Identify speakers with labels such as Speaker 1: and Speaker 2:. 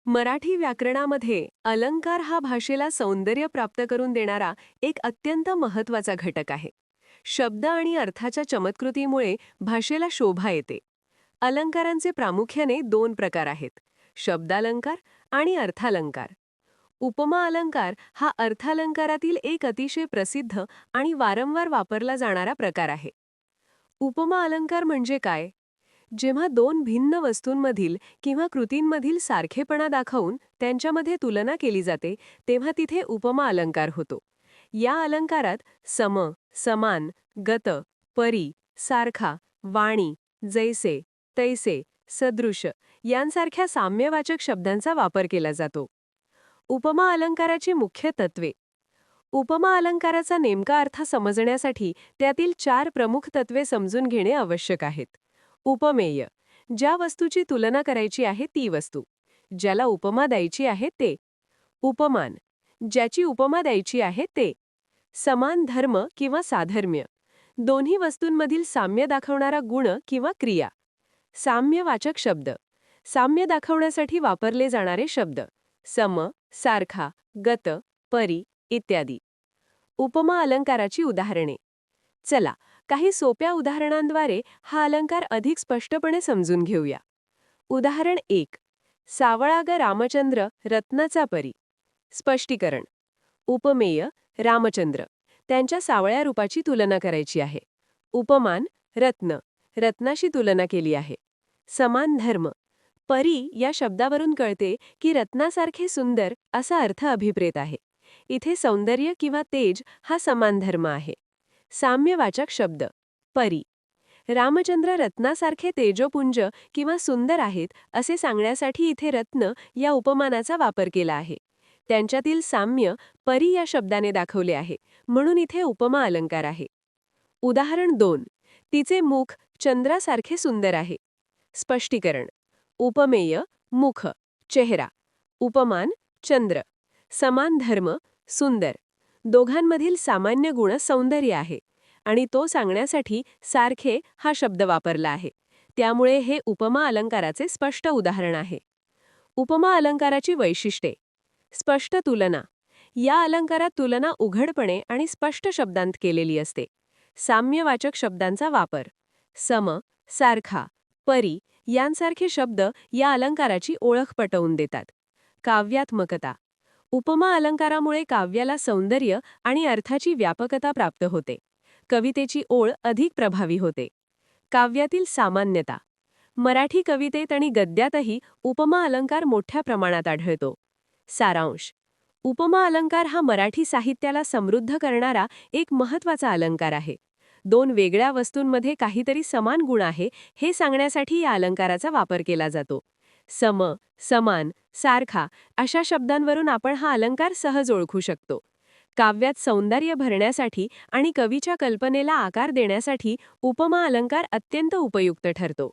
Speaker 1: मराठी व्याकरणामध्ये अलंकार हा भाषेला सौंदर्य प्राप्त करून देणारा एक अत्यंत महत्त्वाचा घटक आहे. शब्द आणि अर्थाच्या चमत्कृतीमुळे भाषेला शोभा येते. अलंकारांचे प्रामुख्याने दोन प्रकार आहेत: शब्दालंकार आणि अर्थालंकार. उपमा अलंकार हा अर्थालंकारातील एक अतिशय प्रसिद्ध आणि वारंवार वापरला जाणारा प्रकार आहे. उपमा अलंकार म्हणजे काय? जेव्हा दोन भिन्न वस्तूंमधील किंवा कृतींमधील सारखेपणा दाखवून त्यांच्यामध्ये तुलना केली जाते, तेव्हा तिथे उपमा अलंकार होतो. या अलंकारात सम, समान, गत, परी, सारखा, वाणी, जैसे, तैसे, सदृश यांसारख्या साम्यवाचक शब्दांचा वापर केला जातो. उपमा अलंकाराची मुख्य तत्वे. उपमा अलंकाराचा नेमका अर्थ समजण्यासाठी त्यातील 4 प्रमुख तत्वे समजून घेणे आवश्यक आहेत. उपमेय, ज्या वस्तूची तुलना करायची आहे ती वस्तू. ज्याला उपमा द्यायची आहे ते. उपमान, ज्याची उपमा द्यायची आहे ते. समान धर्म किंवा साधर्म्य, दोन्ही वस्तूंमधील साम्य दाखवणारा गुण किंवा क्रिया. साम्यवाचक शब्द, साम्य दाखवण्यासाठी वापरले जाणारे शब्द. सम, सारखा, गत, परी इत्यादी. उपमा अलंकाराची उदाहरणे. चला, काही सोप्या उदाहरणांद्वारे हा अलंकार अधिक स्पष्टपणे समजून घेऊया. उदाहरण 1. सावळा ग रामचंद्र रत्नाचा परी. स्पष्टीकरण. उपमेय रामचंद्र, त्यांच्या सावळ्या रूपाची तुलना करायची आहे. उपमान रत्न, रत्नाशी तुलना केली आहे. समान धर्म, परी या शब्दावरून कळते की रत्नासारखे सुंदर असा अर्थ अभिप्रेत आहे. इथे सौंदर्य किंवा तेज हा समान धर्म आहे. साम्यवाचक शब्द. परी, रामचंद्र रत्नासारखे तेजोपुंज किंवा सुंदर आहेत असे सांगण्यासाठी इथे रत्न या उपमानाचा वापर केला आहे. त्यांच्यातील साम्य परी या शब्दाने दाखवले आहे, म्हणून इथे उपमा अलंकार आहे. उदाहरण 2. तिचे मुख चंद्रासारखे सुंदर आहे. स्पष्टीकरण. उपमेय मुख, चेहरा. उपमान चंद्र. समान धर्म, सुंदर. दोघांमधील सामान्य गुण सौंदर्य आहे आणि तो सांगण्यासाठी सारखे हा शब्द वापरला आहे. त्यामुळे हे उपमा अलंकाराचे स्पष्ट उदाहरण आहे. उपमा अलंकाराची वैशिष्ट्ये. स्पष्ट तुलना. या अलंकारात तुलना उघडपणे आणि स्पष्ट शब्दांत केलेली असते. साम्यवाचक शब्दांचा वापर. सम, सारखा, परी यांसारखे शब्द या अलंकाराची ओळख पटवून देतात. काव्यात्मकता. उपमा अलंकारामुळे काव्याला सौंदर्य आणि अर्थाची व्यापकता प्राप्त होते. कवितेची ओळ अधिक प्रभावी होते. काव्यातील सामान्यता. मराठी कवितेत आणि गद्यातही उपमा अलंकार मोठ्या प्रमाणात आढळतो. सारांश. उपमा अलंकार हा मराठी साहित्याला समृद्ध करणारा एक महत्त्वाचा अलंकार आहे. दोन वेगळ्या वस्तूंमध्ये काहीतरी समान गुण आहे हे सांगण्यासाठी या अलंकाराचा वापर केला जातो. सम, समान, सारखा अशा शब्दांवरून आपण हा अलंकार सहज ओळखू शकतो. काव्यात सौंदर्य भरण्यासाठी आणि कवीच्या कल्पनेला आकार देण्यासाठी उपमा अलंकार अत्यंत उपयुक्त ठरतो.